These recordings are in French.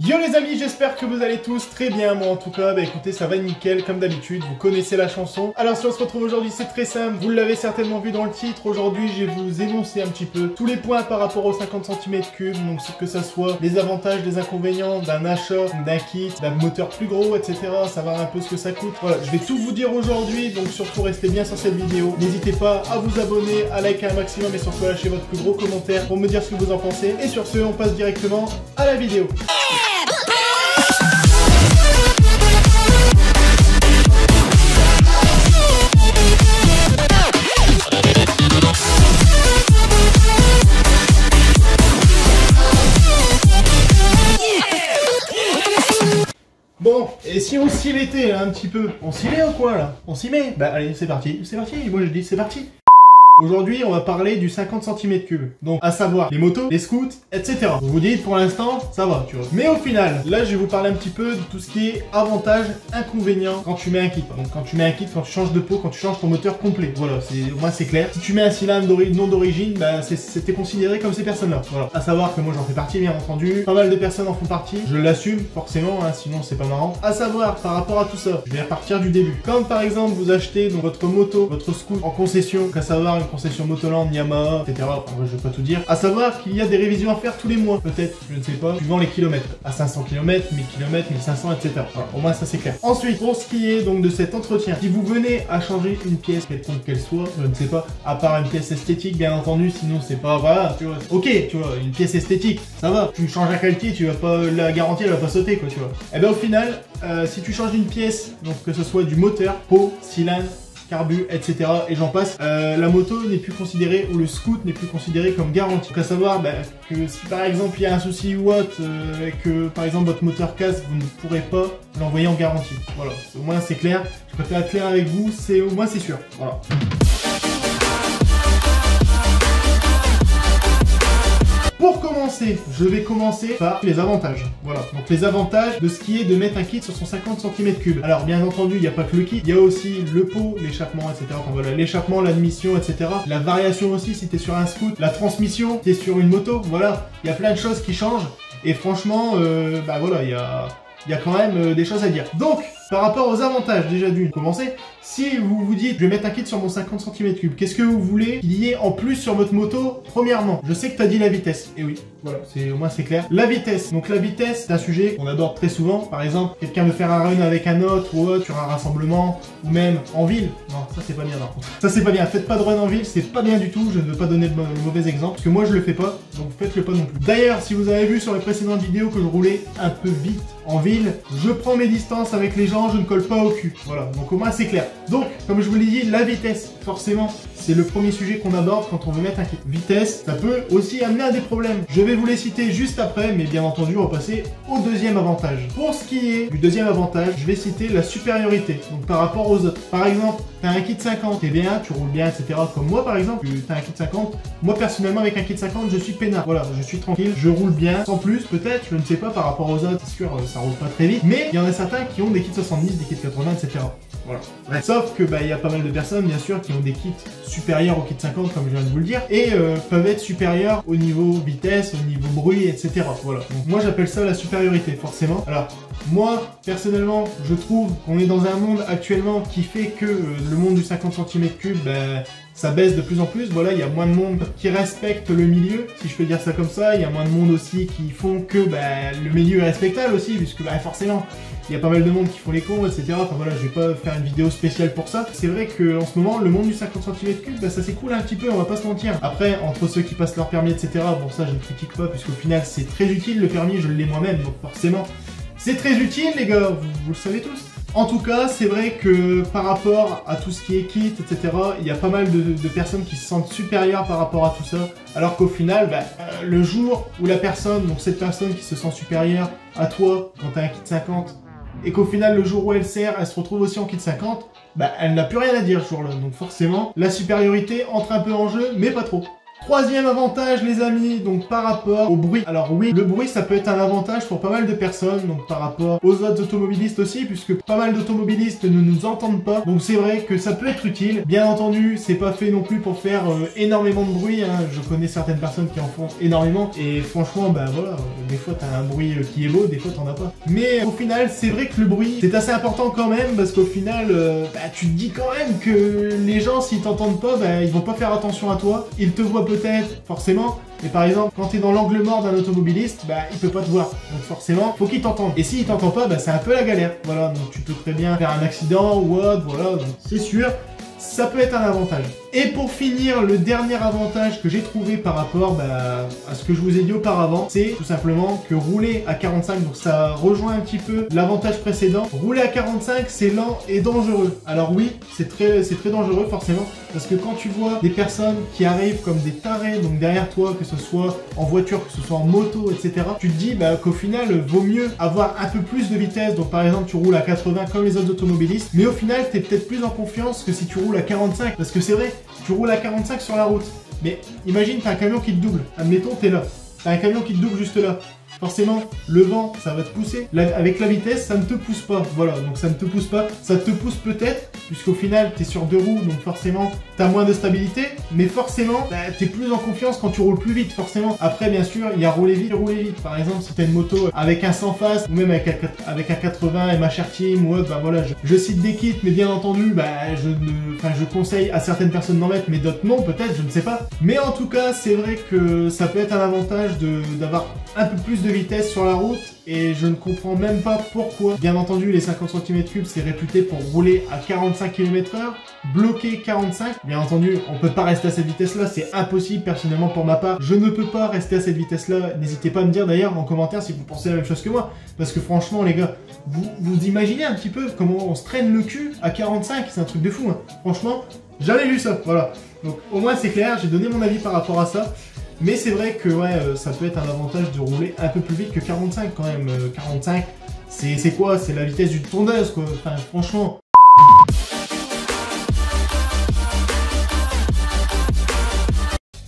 Yo les amis, j'espère que vous allez tous très bien. Moi en tout cas, bah écoutez, ça va nickel comme d'habitude, vous connaissez la chanson. Alors si on se retrouve aujourd'hui, c'est très simple, vous l'avez certainement vu dans le titre. Aujourd'hui, je vais vous énoncer un petit peu tous les points par rapport aux 50 cm3, donc que ça soit les avantages, les inconvénients d'un achat, d'un kit, d'un moteur plus gros, etc. Savoir un peu ce que ça coûte. Voilà, je vais tout vous dire aujourd'hui, donc surtout restez bien sur cette vidéo. N'hésitez pas à vous abonner, à liker un maximum et surtout à lâcher votre plus gros commentaire pour me dire ce que vous en pensez. Et sur ce, on passe directement à la vidéo. Bon, et si on s'y mettait un petit peu, on s'y met ou quoi là? On s'y met? Bah allez, c'est parti, moi je dis c'est parti. Aujourd'hui, on va parler du 50 cm3, donc à savoir les motos, les scouts, etc. Vous vous dites pour l'instant, ça va, tu vois. Mais au final, là, je vais vous parler un petit peu de tout ce qui est avantages, inconvénients quand tu mets un kit. Donc quand tu mets un kit, quand tu changes de peau, quand tu changes ton moteur complet. Voilà, au moins c'est clair. Si tu mets un cylindre non d'origine, bah c'était considéré comme ces personnes-là. Voilà. À savoir que moi j'en fais partie, bien entendu. Pas mal de personnes en font partie. Je l'assume forcément, hein, sinon c'est pas marrant. À savoir par rapport à tout ça, je vais repartir du début. Quand par exemple vous achetez donc votre moto, votre scoot en concession, donc à savoir concession Motoland, Yamaha, etc. Enfin, moi, je vais pas tout dire. À savoir qu'il y a des révisions à faire tous les mois, peut-être, je ne sais pas, suivant les kilomètres. À 500 km, 1000 km, 1500, etc. Voilà, au moins ça c'est clair. Ensuite, pour ce qui est donc de cet entretien, si vous venez à changer une pièce, quelconque qu'elle soit, je ne sais pas, à part une pièce esthétique, bien entendu, sinon c'est pas, voilà, tu vois. Ok, tu vois, une pièce esthétique, ça va. Tu changes la qualité, tu vas pas, la garantie, elle va pas sauter, quoi, tu vois. Et ben au final, si tu changes une pièce, donc que ce soit du moteur, peau, cylindre, carbu, etc. et j'en passe, la moto n'est plus considérée, ou le scoot n'est plus considéré comme garantie. Donc à savoir que si par exemple il y a un souci ou autre, que par exemple votre moteur casse, vous ne pourrez pas l'envoyer en garantie. Voilà, au moins c'est clair, je préfère être clair avec vous, au moins c'est sûr. Voilà. Pour commencer, je vais commencer par les avantages. Voilà, donc les avantages de ce qui est de mettre un kit sur son 50 cm3. Alors bien entendu, il n'y a pas que le kit, il y a aussi le pot, l'échappement, etc. Enfin voilà, l'échappement, l'admission, etc. La variation aussi si tu es sur un scoot, la transmission, si tu es sur une moto, voilà. Il y a plein de choses qui changent et franchement, bah voilà, il y a quand même des choses à dire. Donc, par rapport aux avantages, déjà d'une, commencer. Si vous vous dites, je vais mettre un kit sur mon 50 cm3, qu'est-ce que vous voulez qu'il y ait en plus sur votre moto? Premièrement, je sais que tu as dit la vitesse. Et oui, voilà, au moins c'est clair. La vitesse. Donc la vitesse, c'est un sujet qu'on aborde très souvent. Par exemple, quelqu'un veut faire un run avec un autre ou autre sur un rassemblement, ou même en ville. Non, ça c'est pas bien par contre. Ça c'est pas bien. Faites pas de run en ville, c'est pas bien du tout. Je ne veux pas donner le mauvais exemple, parce que moi je le fais pas, donc faites-le pas non plus. D'ailleurs, si vous avez vu sur les précédentes vidéos que je roulais un peu vite en ville, je prends mes distances avec les gens, je ne colle pas au cul. Voilà, donc au moins c'est clair. Donc, comme je vous l'ai dit, la vitesse, forcément, c'est le premier sujet qu'on aborde quand on veut mettre un kit. Vitesse, ça peut aussi amener à des problèmes. Je vais vous les citer juste après, mais bien entendu, on va passer au deuxième avantage. Pour ce qui est du deuxième avantage, je vais citer la supériorité, donc par rapport aux autres. Par exemple, tu as un kit 50, t'es bien, tu roules bien, etc. Comme moi, par exemple, tu as un kit 50. Moi, personnellement, avec un kit 50, je suis peinard. Voilà, je suis tranquille, je roule bien. Sans plus, peut-être, je ne sais pas, par rapport aux autres, c'est sûr, ça roule pas très vite. Mais il y en a certains qui ont des kits 70, des kits 80, etc. Voilà. Ouais. Sauf que il y a pas mal de personnes bien sûr qui ont des kits supérieurs au kit 50 comme je viens de vous le dire et peuvent être supérieurs au niveau vitesse, au niveau bruit, etc. Voilà. Donc moi j'appelle ça la supériorité forcément. Alors moi personnellement je trouve qu'on est dans un monde actuellement qui fait que le monde du 50 cm3 ça baisse de plus en plus, voilà, il y a moins de monde qui respecte le milieu, si je peux dire ça comme ça, il y a moins de monde aussi qui font que le milieu est respectable aussi, puisque forcément, il y a pas mal de monde qui font les cons, etc. Enfin voilà, je vais pas faire une vidéo spéciale pour ça. C'est vrai qu'en ce moment, le monde du 50 cm3, ça s'écoule un petit peu, on va pas se mentir. Après, entre ceux qui passent leur permis, etc., bon ça je ne critique pas, puisqu'au final c'est très utile, le permis je l'ai moi-même, donc forcément, c'est très utile les gars, vous le savez tous. En tout cas, c'est vrai que par rapport à tout ce qui est kit, etc., il y a pas mal de personnes qui se sentent supérieures par rapport à tout ça, alors qu'au final, le jour où la personne, donc cette personne qui se sent supérieure à toi quand tu as un kit 50, et qu'au final, le jour où elle sert, elle se retrouve aussi en kit 50, elle n'a plus rien à dire ce jour-là. Donc forcément, la supériorité entre un peu en jeu, mais pas trop. Troisième avantage les amis, donc par rapport au bruit. Alors oui, le bruit ça peut être un avantage pour pas mal de personnes, donc par rapport aux autres automobilistes aussi, puisque pas mal d'automobilistes ne nous entendent pas, donc c'est vrai que ça peut être utile. Bien entendu, c'est pas fait non plus pour faire énormément de bruit, hein. Je connais certaines personnes qui en font énormément, et franchement, bah voilà, des fois t'as un bruit qui est beau, des fois t'en as pas. Mais au final, c'est vrai que le bruit, c'est assez important quand même, parce qu'au final, bah, tu te dis quand même que les gens, s'ils t'entendent pas, bah, ils vont pas faire attention à toi, ils te voient peut-être, forcément, mais par exemple, quand t'es dans l'angle mort d'un automobiliste, bah il peut pas te voir, donc forcément, faut qu'il t'entende. Et s'il t'entend pas, bah c'est un peu la galère, voilà, donc tu peux très bien faire un accident ou autre, voilà, donc c'est sûr, ça peut être un avantage. Et pour finir, le dernier avantage que j'ai trouvé par rapport à ce que je vous ai dit auparavant, c'est tout simplement que rouler à 45, donc ça rejoint un petit peu l'avantage précédent, rouler à 45 c'est lent et dangereux. Alors oui, c'est très dangereux forcément, parce que quand tu vois des personnes qui arrivent comme des tarés, donc derrière toi, que ce soit en voiture, que ce soit en moto, etc., tu te dis bah, qu'au final, vaut mieux avoir un peu plus de vitesse, donc par exemple tu roules à 80 comme les autres automobilistes, mais au final, tu es peut-être plus en confiance que si tu roules à 45, parce que c'est vrai, tu roules à 45 sur la route, mais imagine t'as un camion qui te double, admettons t'es là, t'as un camion qui te double juste là, forcément le vent ça va te pousser, avec la vitesse ça ne te pousse pas, voilà, donc ça ne te pousse pas, ça te pousse peut-être, puisqu'au final t'es sur deux roues, donc forcément t'as moins de stabilité, mais forcément bah, t'es plus en confiance quand tu roules plus vite, forcément. Après bien sûr il y a rouler vite, par exemple si t'as une moto avec un 100 face, ou même avec un 80 et ma chère team ou autre, bah voilà, je cite des kits, mais bien entendu bah je conseille à certaines personnes d'en mettre, mais d'autres non peut-être, je ne sais pas, mais en tout cas c'est vrai que ça peut être un avantage d'avoir un peu plus de vitesse sur la route, et je ne comprends même pas pourquoi. Bien entendu les 50 cm3 c'est réputé pour rouler à 45 km/h, bloquer 45, bien entendu on peut pas rester à cette vitesse là, c'est impossible, personnellement pour ma part je ne peux pas rester à cette vitesse là. N'hésitez pas à me dire d'ailleurs en commentaire si vous pensez la même chose que moi, parce que franchement les gars, vous imaginez un petit peu comment on se traîne le cul à 45, c'est un truc de fou hein. Franchement j'avais vu ça, voilà, donc au moins c'est clair, j'ai donné mon avis par rapport à ça. Mais c'est vrai que ouais, ça peut être un avantage de rouler un peu plus vite que 45 quand même. 45, c'est quoi? C'est la vitesse d'une tondeuse quoi. Enfin franchement.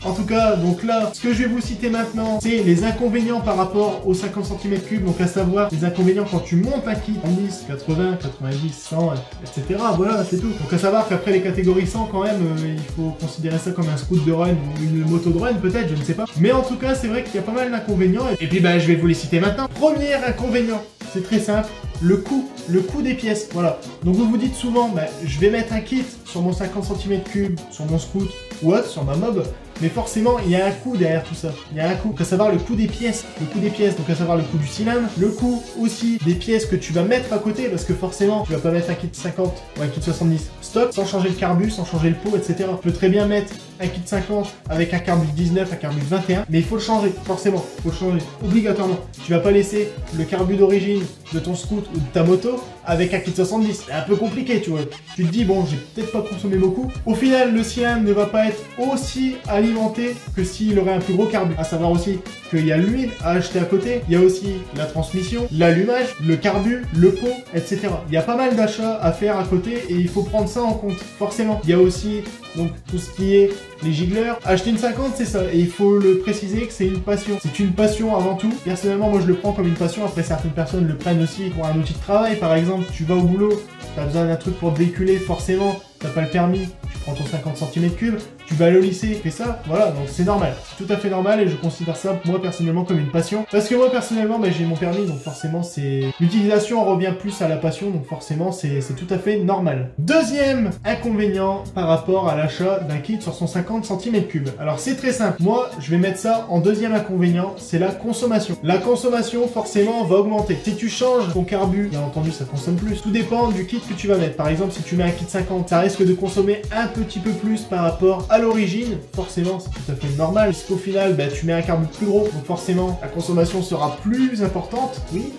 En tout cas, donc là, ce que je vais vous citer maintenant, c'est les inconvénients par rapport aux 50 cm3, donc à savoir les inconvénients quand tu montes un kit en 10, 80, 90, 100, etc. Voilà, c'est tout. Donc à savoir qu'après les catégories 100, quand même, il faut considérer ça comme un scoot de run ou une moto de run, peut-être, je ne sais pas. Mais en tout cas, c'est vrai qu'il y a pas mal d'inconvénients. Et puis, bah, je vais vous les citer maintenant. Premier inconvénient, c'est très simple. Le coût des pièces, voilà. Donc vous vous dites souvent, bah, je vais mettre un kit sur mon 50 cm3, sur mon scoot ou autre, sur ma mob, mais forcément il y a un coût derrière tout ça. Il y a un coût, à savoir le coût des pièces, donc à savoir le coût du cylindre, le coût aussi des pièces que tu vas mettre à côté, parce que forcément tu vas pas mettre un kit 50 ou un kit 70 stock sans changer le carbu, sans changer le pot, etc. Tu peux très bien mettre un kit 50 avec un carbu 19, un carbu 21, mais il faut le changer, forcément, il faut le changer, obligatoirement. Tu vas pas laisser le carbu d'origine de ton scoot ou de ta moto avec un kit 70, c'est un peu compliqué, tu vois. Tu te dis, bon, j'ai peut-être pas consommé beaucoup. Au final, le cylindre ne va pas être aussi alimenté que s'il aurait un plus gros carbu. À savoir aussi qu'il y a l'huile à acheter à côté, il y a aussi la transmission, l'allumage, le carbu, le pot, etc. Il y a pas mal d'achats à faire à côté et il faut prendre ça en compte, forcément. Il y a aussi donc tout ce qui est les giggleurs. Acheter une 50, c'est ça, et il faut le préciser que c'est une passion. C'est une passion avant tout. Personnellement, moi je le prends comme une passion. Après, certaines personnes le prennent aussi pour un outil de travail. Par exemple, tu vas au boulot, tu as besoin d'un truc pour te véhiculer, forcément, t'as pas le permis, tu prends ton 50 cm3, tu vas aller au lycée, fais ça, voilà, donc c'est normal. C'est tout à fait normal et je considère ça, moi, personnellement, comme une passion. Parce que moi, personnellement, bah, j'ai mon permis, donc forcément, c'est... L'utilisation revient plus à la passion, donc forcément, c'est tout à fait normal. Deuxième inconvénient par rapport à l'achat d'un kit sur son 50 cm3. Alors, c'est très simple. Moi, je vais mettre ça en deuxième inconvénient, c'est la consommation. La consommation, forcément, va augmenter. Si tu changes ton carbu, bien entendu, ça consomme plus. Tout dépend du kit que tu vas mettre. Par exemple, si tu mets un kit 50, ça risque de consommer un petit peu plus par rapport à l'origine. Forcément, c'est tout à fait normal, puisqu'au final, bah, tu mets un carbu plus gros, donc forcément, la consommation sera plus importante. Oui,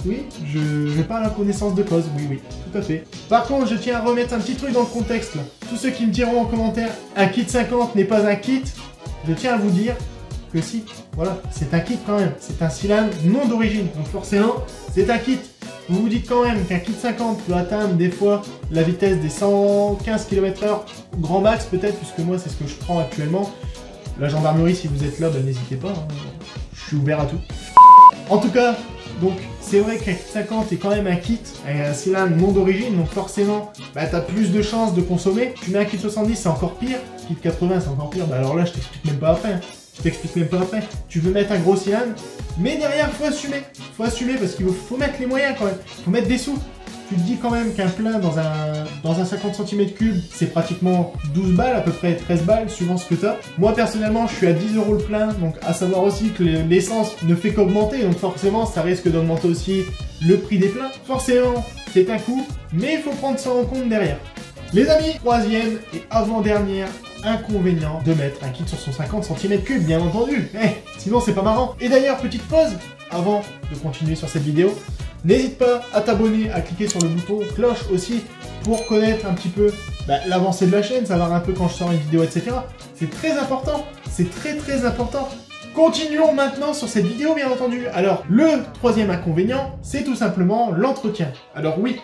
je parle à connaissance de cause, oui, tout à fait. Par contre, je tiens à remettre un petit truc dans le contexte, là. Tous ceux qui me diront en commentaire, un kit 50 n'est pas un kit, je tiens à vous dire que si, voilà, c'est un kit quand même. C'est un cylindre non d'origine, donc forcément, c'est un kit. Vous vous dites quand même qu'un kit 50 peut atteindre des fois la vitesse des 115 km/h, grand max peut-être, puisque moi c'est ce que je prends actuellement. La gendarmerie, si vous êtes là, bah, n'hésitez pas, hein. Je suis ouvert à tout. En tout cas, donc c'est vrai qu'un kit 50 est quand même un kit, un cylindre non d'origine, donc forcément, bah, t'as plus de chances de consommer. Tu mets un kit 70, c'est encore pire. Kit 80, c'est encore pire. Bah alors là, je t'explique même pas après. Hein. Je t'explique même pas après. Tu veux mettre un gros cylindre, mais derrière, faut assumer. Faut assumer parce qu'il faut mettre les moyens quand même. Faut mettre des sous. Tu te dis quand même qu'un plein dans un 50 cm3, c'est pratiquement 12 balles, à peu près 13 balles, suivant ce que tu as. Moi, personnellement, je suis à 10 € le plein, donc à savoir aussi que l'essence ne fait qu'augmenter, donc forcément, ça risque d'augmenter aussi le prix des pleins. Forcément, c'est un coût, mais il faut prendre ça en compte derrière. Les amis, troisième et avant-dernière inconvénient de mettre un kit sur son 50 cm3, bien entendu. Sinon, c'est pas marrant. Et d'ailleurs, petite pause, avant de continuer sur cette vidéo, n'hésite pas à t'abonner, à cliquer sur le bouton cloche aussi pour connaître un petit peu l'avancée de la chaîne, savoir un peu quand je sors une vidéo, etc. C'est très important, c'est très important. Continuons maintenant sur cette vidéo, bien entendu. Alors, le troisième inconvénient, c'est tout simplement l'entretien. Alors oui,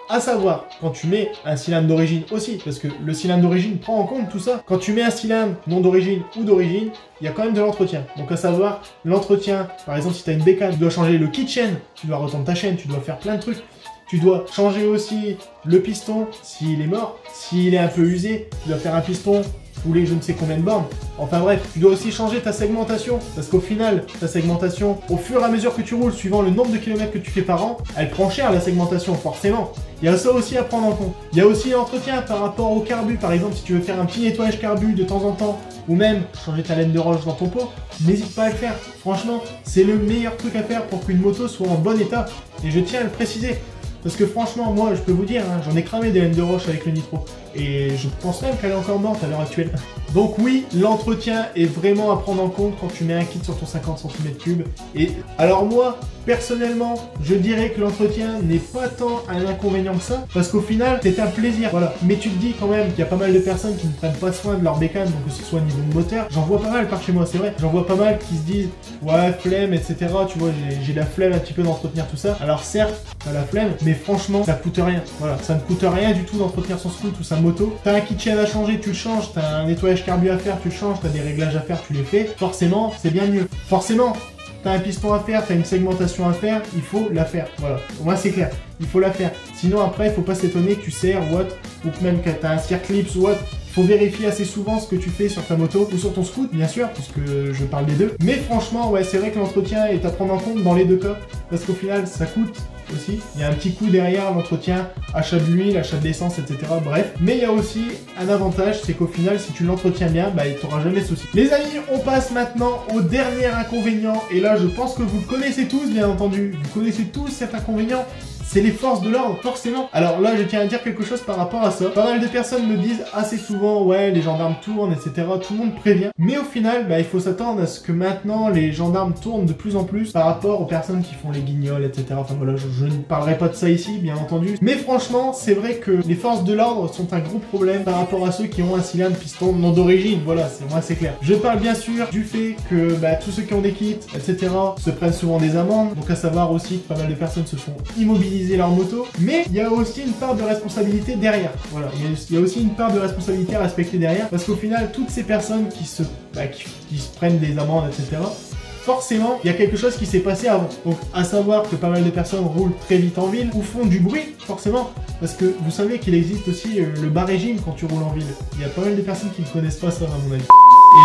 à savoir, quand tu mets un cylindre d'origine aussi, parce que le cylindre d'origine prend en compte tout ça, quand tu mets un cylindre non d'origine ou d'origine, il y a quand même de l'entretien. Donc à savoir, l'entretien, par exemple si tu as une bécane, tu dois changer le kit chaîne, tu dois retendre ta chaîne, tu dois faire plein de trucs. Tu dois changer aussi le piston s'il est mort, s'il est un peu usé, tu dois faire un piston tous les je ne sais combien de bornes. Enfin bref, tu dois aussi changer ta segmentation, parce qu'au final, ta segmentation, au fur et à mesure que tu roules, suivant le nombre de kilomètres que tu fais par an, elle prend cher la segmentation, forcément. Il y a ça aussi à prendre en compte. Il y a aussi l'entretien par rapport au carbu, par exemple, si tu veux faire un petit nettoyage carbu de temps en temps, ou même changer ta laine de roche dans ton pot, n'hésite pas à le faire. Franchement, c'est le meilleur truc à faire pour qu'une moto soit en bon état, et je tiens à le préciser. Parce que franchement, moi, je peux vous dire, hein, j'en ai cramé des laines de roche avec le nitro. Et je pense même qu'elle est encore morte à l'heure actuelle. Donc oui, l'entretien est vraiment à prendre en compte quand tu mets un kit sur ton 50 cm3. Et alors moi, personnellement, je dirais que l'entretien n'est pas tant un inconvénient que ça. Parce qu'au final, c'est un plaisir. Voilà. Mais tu te dis quand même qu'il y a pas mal de personnes qui ne prennent pas soin de leur bécane, donc que ce soit au niveau de moteur. J'en vois pas mal par chez moi, c'est vrai. J'en vois pas mal qui se disent, ouais, flemme, etc. Tu vois, j'ai la flemme un petit peu d'entretenir tout ça. Alors certes, t'as la flemme, mais franchement, ça coûte rien. Voilà, ça ne coûte rien du tout d'entretenir son scooter ou sa moto. T'as un kit chaîne à changer, tu le changes. T'as un nettoyage carbu à faire, tu le changes. T'as des réglages à faire, tu les fais. Forcément, c'est bien mieux. Forcément, t'as un piston à faire, t'as une segmentation à faire, il faut la faire. Voilà, au moins c'est clair. Il faut la faire. Sinon après, il faut pas s'étonner que tu serres ou autre, ou que même que t'as un circlips ou autre. Faut vérifier assez souvent ce que tu fais sur ta moto ou sur ton scooter, bien sûr, puisque je parle des deux. Mais franchement, ouais, c'est vrai que l'entretien est à prendre en compte dans les deux cas, parce qu'au final, ça coûte aussi. Il y a un petit coût derrière l'entretien, achat de l'huile, achat de l'essence, etc. Bref. Mais il y a aussi un avantage, c'est qu'au final, si tu l'entretiens bien, bah, tu n'auras jamais de soucis. Les amis, on passe maintenant au dernier inconvénient. Et là, je pense que vous le connaissez tous, bien entendu. Vous connaissez tous cet inconvénient. C'est les forces de l'ordre, forcément. Alors là, je tiens à dire quelque chose par rapport à ça. Pas mal de personnes me disent assez souvent, ouais, les gendarmes tournent, etc. Tout le monde prévient. Mais au final, bah, il faut s'attendre à ce que maintenant, les gendarmes tournent de plus en plus par rapport aux personnes qui font les guignols, etc. Enfin voilà, je ne parlerai pas de ça ici, bien entendu. Mais franchement, c'est vrai que les forces de l'ordre sont un gros problème par rapport à ceux qui ont un cylindre piston non d'origine. Voilà, c'est clair. Je parle bien sûr du fait que bah, tous ceux qui ont des kits, etc. se prennent souvent des amendes. Donc à savoir aussi que pas mal de personnes se font immobiliser leur moto, mais il y a aussi une part de responsabilité derrière. Voilà, il y a aussi une part de responsabilité à respecter derrière, parce qu'au final, toutes ces personnes qui se prennent des amendes, etc., forcément, il y a quelque chose qui s'est passé avant. Donc, à savoir que pas mal de personnes roulent très vite en ville ou font du bruit, forcément, parce que vous savez qu'il existe aussi le bas régime quand tu roules en ville. Il y a pas mal de personnes qui ne connaissent pas ça, à mon avis.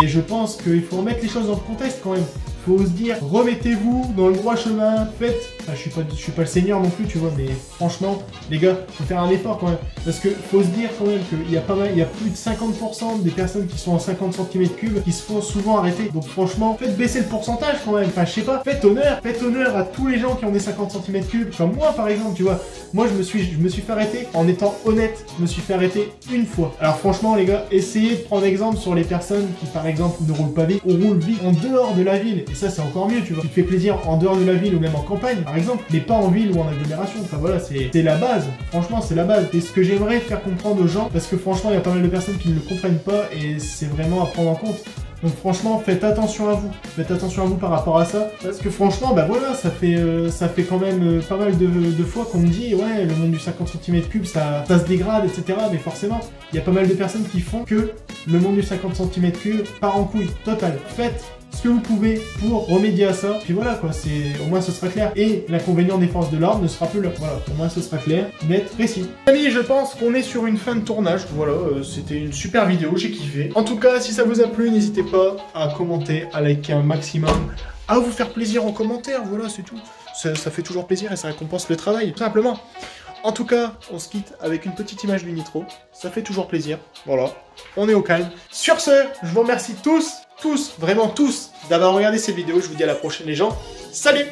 Et je pense qu'il faut remettre les choses dans le contexte quand même. Faut se dire, remettez-vous dans le droit chemin, faites... Enfin, je suis pas le seigneur non plus, tu vois, mais franchement, les gars, faut faire un effort quand même. Parce que faut se dire quand même qu'il y a il y a plus de 50% des personnes qui sont en 50 cm3 qui se font souvent arrêter. Donc franchement, faites baisser le pourcentage quand même. Enfin, je sais pas, faites honneur à tous les gens qui ont des 50 cm3. Comme moi, par exemple, tu vois. Moi, je me suis fait arrêter en étant honnête. Je me suis fait arrêter une fois. Alors franchement, les gars, essayez de prendre exemple sur les personnes qui, par exemple, ne roulent pas vite ou roulent vite en dehors de la ville. Et ça, c'est encore mieux, tu vois. Tu te fais plaisir en dehors de la ville ou même en campagne, par exemple, mais pas en ville ou en agglomération. Enfin voilà, c'est la base. Franchement, c'est la base. Et ce que j'aimerais faire comprendre aux gens, parce que franchement, il y a pas mal de personnes qui ne le comprennent pas et c'est vraiment à prendre en compte. Donc franchement, faites attention à vous. Faites attention à vous par rapport à ça. Parce que franchement, bah voilà, ça fait quand même pas mal de fois qu'on me dit, ouais, le monde du 50 cm3, ça se dégrade, etc. Mais forcément, il y a pas mal de personnes qui font que le monde du 50 cm3 part en couille. Total. Faites ce que vous pouvez pour remédier à ça. Puis voilà, quoi, au moins ce sera clair. Et l'inconvénient des forces de l'ordre ne sera plus là. Voilà, au moins ce sera clair, net, précis. Amis, je pense qu'on est sur une fin de tournage. Voilà, c'était une super vidéo, j'ai kiffé. En tout cas, si ça vous a plu, n'hésitez pas à commenter, à liker un maximum, à vous faire plaisir en commentaire. Voilà, c'est tout. Ça fait toujours plaisir et ça récompense le travail, tout simplement. En tout cas, on se quitte avec une petite image du Nitro. Ça fait toujours plaisir. Voilà, on est au calme. Sur ce, je vous remercie tous, vraiment tous, d'avoir regardé cette vidéo. Je vous dis à la prochaine les gens. Salut!